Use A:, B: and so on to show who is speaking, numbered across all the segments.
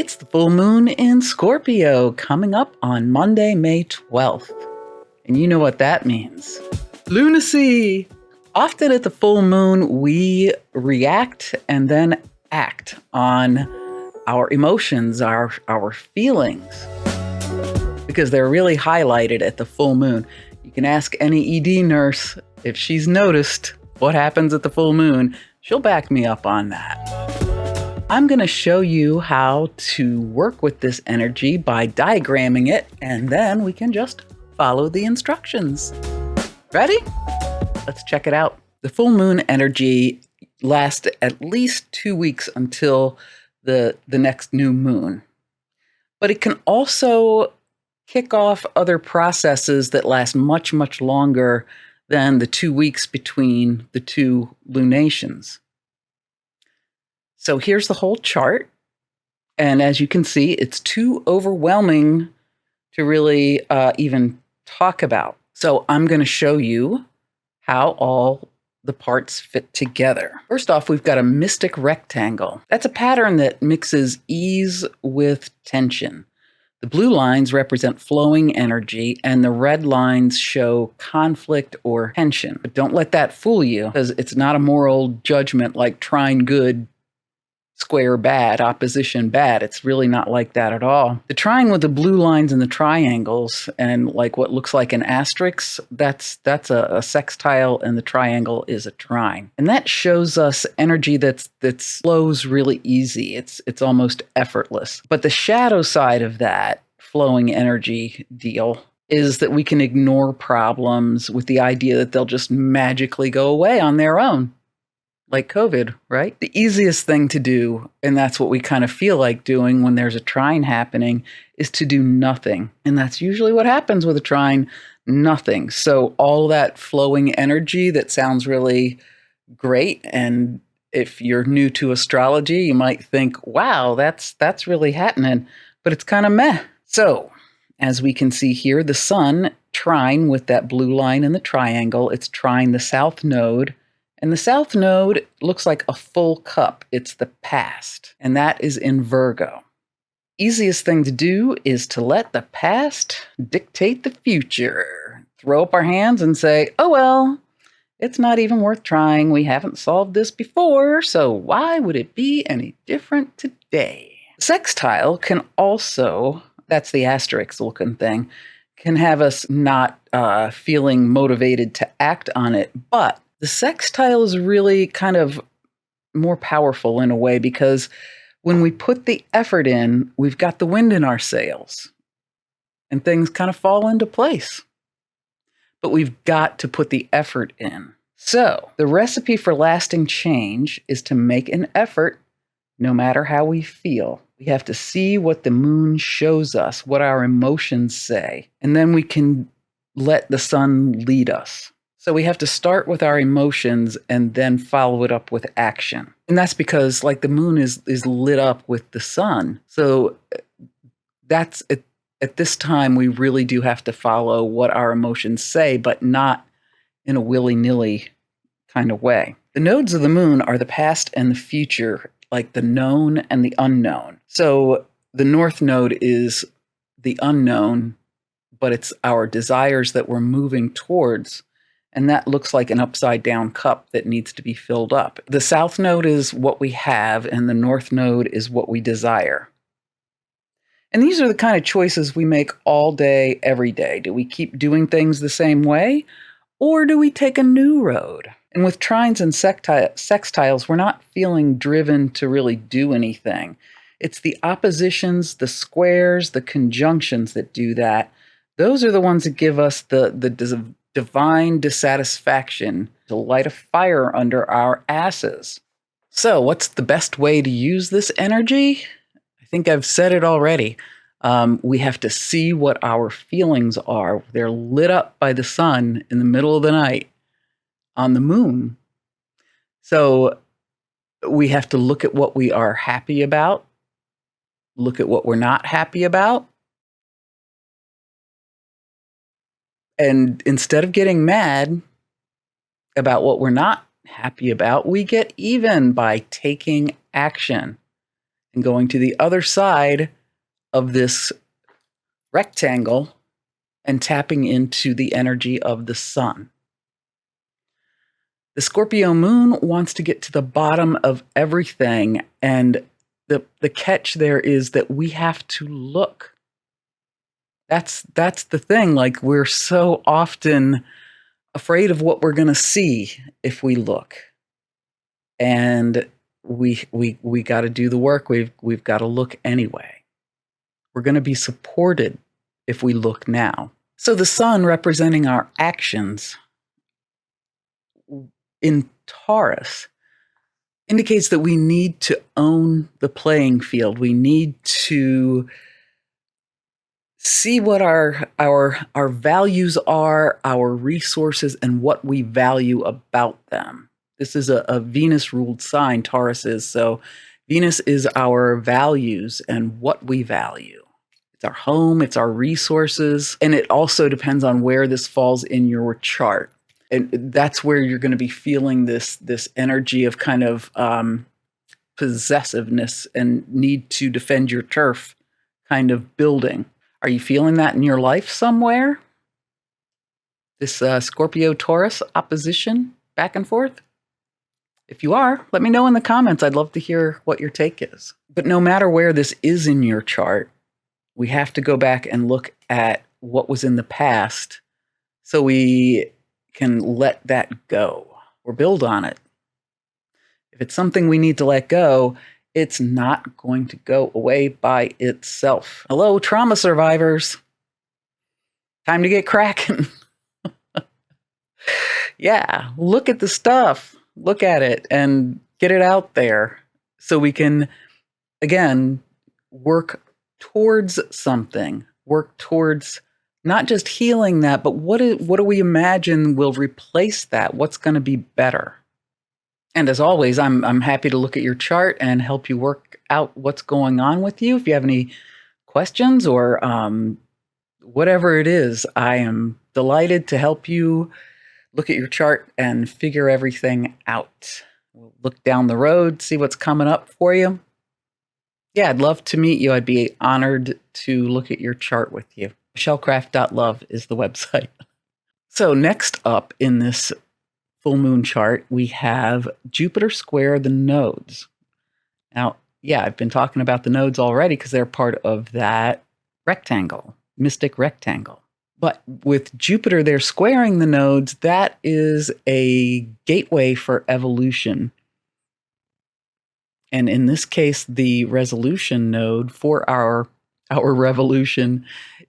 A: It's the full moon in Scorpio coming up on Monday, May 12th. And you know what that means. Lunacy! Often at the full moon, we react and then act on our emotions, our feelings, because they're really highlighted at the full moon. You can ask any ED nurse if she's noticed what happens at the full moon. She'll back me up on that. I'm going to show you how to work with this energy by diagramming it, and then we can just follow the instructions. Ready? Let's check it out. The full moon energy lasts at least 2 weeks until the next new moon. But it can also kick off other processes that last much, much longer than the 2 weeks between the two lunations. So here's the whole chart. And as you can see, it's too overwhelming to really even talk about. So I'm going to show you how all the parts fit together. First off, we've got a mystic rectangle. That's a pattern that mixes ease with tension. The blue lines represent flowing energy, and the red lines show conflict or tension. But don't let that fool you, because it's not a moral judgment like trine good, square bad, opposition bad. It's really not like that at all. The trine with the blue lines and the triangles and like what looks like an asterisk, that's a sextile, and the triangle is a trine. And that shows us energy that flows really easy. It's almost effortless. But the shadow side of that flowing energy deal is that we can ignore problems with the idea that they'll just magically go away on their own. Like COVID, right? The easiest thing to do, and that's what we kind of feel like doing when there's a trine happening, is to do nothing. And that's usually what happens with a trine, nothing. So all that flowing energy that sounds really great, and if you're new to astrology, you might think, wow, that's really happening, but it's kind of meh. So as we can see here, the sun trine with that blue line in the triangle, it's trine the south node. And the south node looks like a full cup. It's the past, and that is in Virgo. Easiest thing to do is to let the past dictate the future. Throw up our hands and say, oh, well, it's not even worth trying. We haven't solved this before, so why would it be any different today? Sextile can also, that's the asterisk looking thing, can have us not feeling motivated to act on it, but the sextile is really kind of more powerful in a way, because when we put the effort in, we've got the wind in our sails and things kind of fall into place. But we've got to put the effort in. So the recipe for lasting change is to make an effort no matter how we feel. We have to see what the moon shows us, what our emotions say, and then we can let the sun lead us. So we have to start with our emotions and then follow it up with action. And that's because like the moon is lit up with the sun. So that's at this time, we really do have to follow what our emotions say, but not in a willy-nilly kind of way. The nodes of the moon are the past and the future, like the known and the unknown. So the north node is the unknown, but it's our desires that we're moving towards. And that looks like an upside down cup that needs to be filled up. The south node is what we have, and the north node is what we desire. And these are the kind of choices we make all day, every day. Do we keep doing things the same way, or do we take a new road? And with trines and sextiles, we're not feeling driven to really do anything. It's the oppositions, the squares, the conjunctions that do that. Those are the ones that give us the divine dissatisfaction to light a fire under our asses. So what's the best way to use this energy? I think I've said it already. We have to see what our feelings are. They're lit up by the sun in the middle of the night on the moon. So we have to look at what we are happy about, look at what we're not happy about, and instead of getting mad about what we're not happy about, we get even by taking action. and going to the other side of this rectangle and tapping into the energy of the sun. The Scorpio moon wants to get to the bottom of everything, and the catch there is that we have to look. That's the thing. Like, we're so often afraid of what we're going to see if we look, and we got to do the work. We've got to look anyway. We're going to be supported if we look now. So the sun, representing our actions in Taurus, indicates that we need to own the playing field. We need to see what our values are, our resources, and what we value about them. This is a Venus-ruled sign, Taurus is. So Venus is our values and what we value. It's our home, it's our resources, and it also depends on where this falls in your chart. And that's where you're going to be feeling this energy of kind of possessiveness and need to defend your turf kind of building. Are you feeling that in your life somewhere? This Scorpio-Taurus opposition back and forth? If you are, let me know in the comments. I'd love to hear what your take is. But no matter where this is in your chart, we have to go back and look at what was in the past so we can let that go or build on it. If it's something we need to let go, it's not going to go away by itself. Hello, trauma survivors. Time to get cracking. Yeah, look at the stuff. Look at it and get it out there so we can, again, work towards something. Work towards not just healing that, but what do we imagine will replace that? What's going to be better? And as always, I'm happy to look at your chart and help you work out what's going on with you. If you have any questions or whatever it is, I am delighted to help you look at your chart and figure everything out. We'll look down the road, see what's coming up for you. Yeah, I'd love to meet you. I'd be honored to look at your chart with you. Michellecraft.love is the website. So next up in this full moon chart, we have Jupiter square the nodes. Now, yeah, I've been talking about the nodes already because they're part of that rectangle, mystic rectangle. But with Jupiter, they're squaring the nodes. That is a gateway for evolution. And in this case, the resolution node for our revolution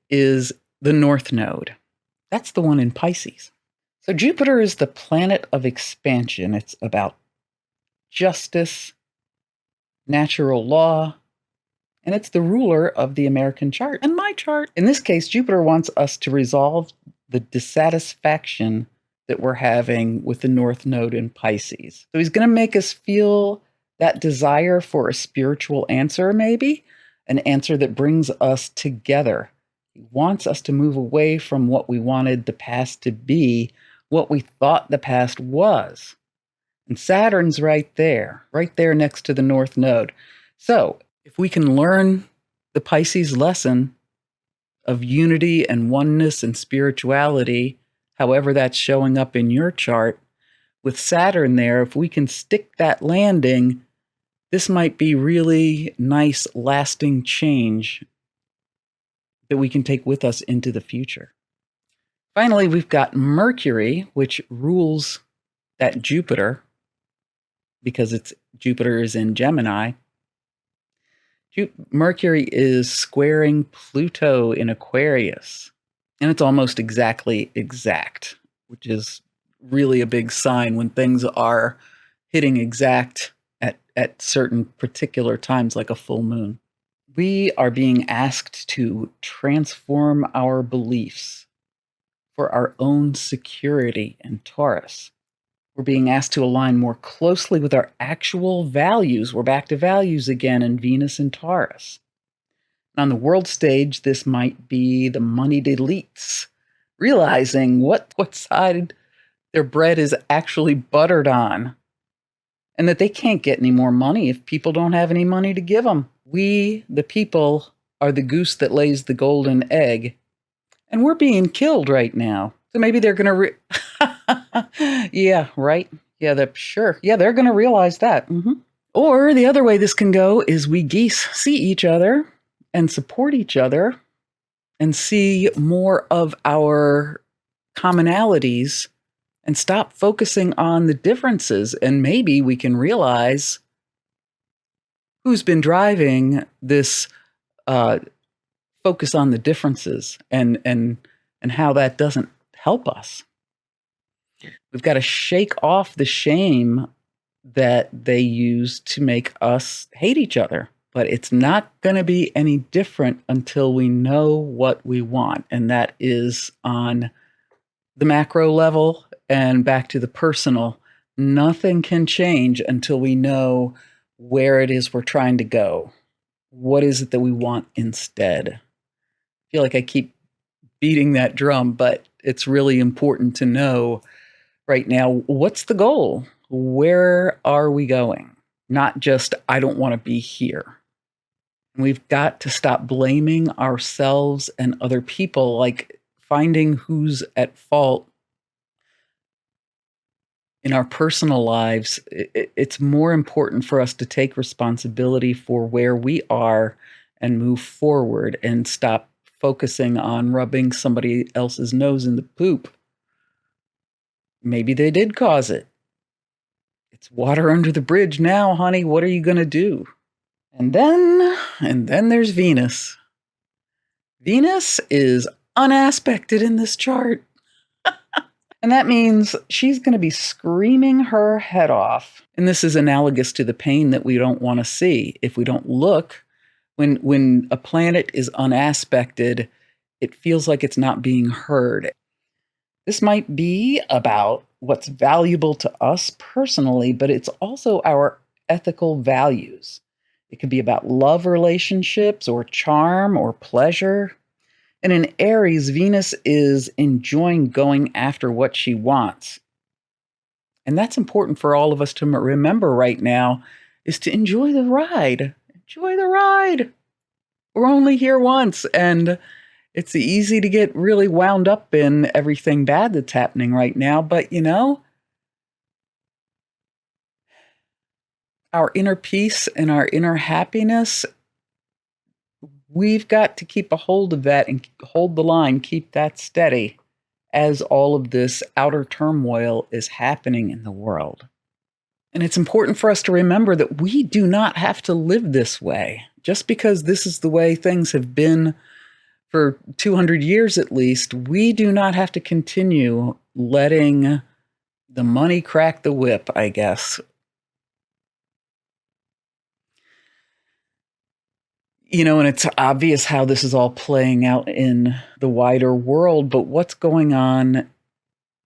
A: is the North Node. That's the one in Pisces. So Jupiter is the planet of expansion. It's about justice, natural law, and it's the ruler of the American chart and my chart. In this case, Jupiter wants us to resolve the dissatisfaction that we're having with the North Node in Pisces. So he's going to make us feel that desire for a spiritual answer, maybe an answer that brings us together. He wants us to move away from what we wanted the past to be, what we thought the past was. And Saturn's right there next to the North Node. So if we can learn the Pisces lesson of unity and oneness and spirituality, however that's showing up in your chart, with Saturn there, if we can stick that landing, this might be really nice, lasting change that we can take with us into the future. Finally, we've got Mercury, which rules that Jupiter, because Jupiter is in Gemini. Mercury is squaring Pluto in Aquarius, and it's almost exactly exact, which is really a big sign when things are hitting exact at certain particular times, like a full moon. We are being asked to transform our beliefs for our own security in Taurus. We're being asked to align more closely with our actual values. We're back to values again in Venus and Taurus. On the world stage, this might be the moneyed elites realizing what side their bread is actually buttered on. and that they can't get any more money if people don't have any money to give them. We, the people, are the goose that lays the golden egg, and we're being killed right now. So maybe they're going to, yeah, right. Yeah, sure. Yeah, they're going to realize that. Or the other way this can go is we geese see each other and support each other and see more of our commonalities and stop focusing on the differences. And maybe we can realize who's been driving this focus on the differences and how that doesn't help us. We've got to shake off the shame that they use to make us hate each other. But it's not going to be any different until we know what we want. And that is on the macro level and back to the personal. Nothing can change until we know where it is we're trying to go. What is it that we want instead? I feel like I keep beating that drum, but it's really important to know right now, what's the goal? Where are we going? Not just, I don't want to be here. We've got to stop blaming ourselves and other people, like finding who's at fault in our personal lives. It's more important for us to take responsibility for where we are and move forward and stop focusing on rubbing somebody else's nose in the poop. Maybe they did cause it. It's water under the bridge now, honey. What are you going to do? And then there's Venus. Venus is unaspected in this chart. And that means she's going to be screaming her head off. And this is analogous to the pain that we don't want to see. If we don't look, when a planet is unaspected, it feels like it's not being heard. This might be about what's valuable to us personally, but it's also our ethical values. It could be about love relationships or charm or pleasure. And in Aries, Venus is enjoying going after what she wants. And that's important for all of us to remember right now, is to enjoy the ride. Enjoy the ride. We're only here once, and it's easy to get really wound up in everything bad that's happening right now. But, our inner peace and our inner happiness, we've got to keep a hold of that and hold the line, keep that steady as all of this outer turmoil is happening in the world. And it's important for us to remember that we do not have to live this way. Just because this is the way things have been for 200 years at least, we do not have to continue letting the money crack the whip, I guess. And it's obvious how this is all playing out in the wider world, but what's going on?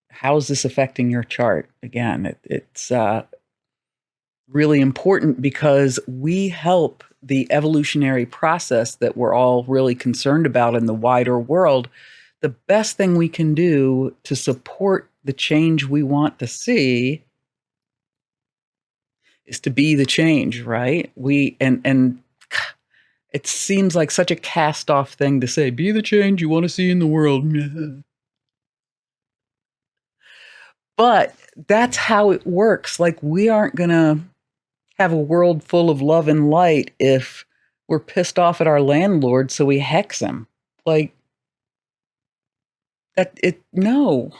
A: How is this affecting your chart? Again, it's really important because we help the evolutionary process that we're all really concerned about in the wider world. The best thing we can do to support the change we want to see is to be the change, right? And it seems like such a cast-off thing to say, be the change you want to see in the world. But that's how it works. Like, we aren't going to have a world full of love and light if we're pissed off at our landlord, so we hex him. Like, no.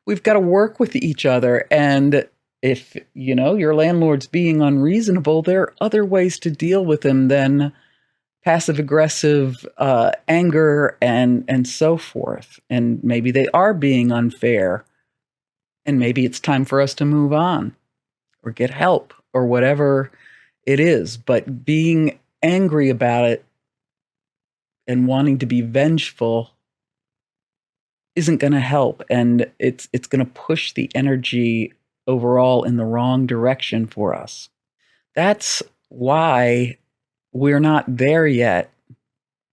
A: We've got to work with each other. And if, your landlord's being unreasonable, there are other ways to deal with him than passive-aggressive anger and so forth. And maybe they are being unfair. And maybe it's time for us to move on or get help or whatever it is. But being angry about it and wanting to be vengeful isn't going to help. And it's going to push the energy overall in the wrong direction for us. That's why we're not there yet,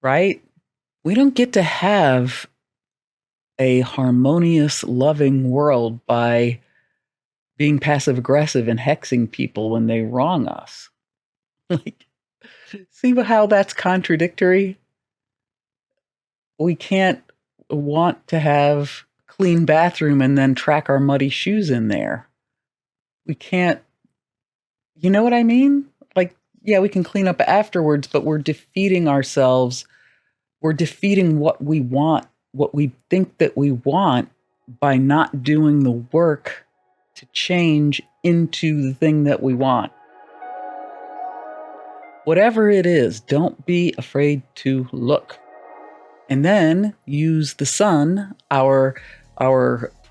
A: right? We don't get to have a harmonious, loving world by being passive aggressive and hexing people when they wrong us. Like, see how that's contradictory? We can't want to have a clean bathroom and then track our muddy shoes in there. We can't, you know what I mean? Like, yeah, we can clean up afterwards, but we're defeating ourselves. We're defeating what we want, what we think that we want, by not doing the work to change into the thing that we want. Whatever it is, don't be afraid to look. And then use the sun, our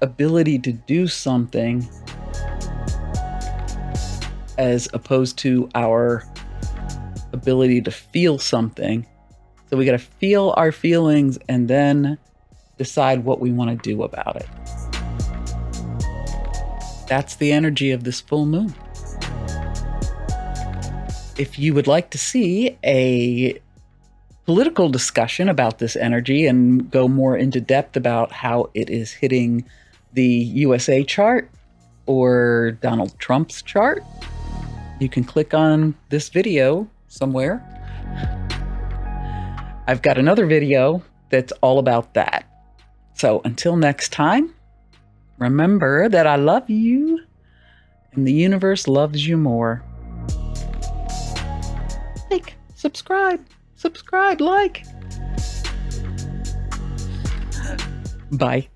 A: ability to do something, as opposed to our ability to feel something. So we got to feel our feelings and then decide what we want to do about it. That's the energy of this full moon. If you would like to see a political discussion about this energy and go more into depth about how it is hitting the USA chart or Donald Trump's chart, you can click on this video somewhere. I've got another video that's all about that. So until next time, remember that I love you and the universe loves you more. Like, subscribe, like. Bye.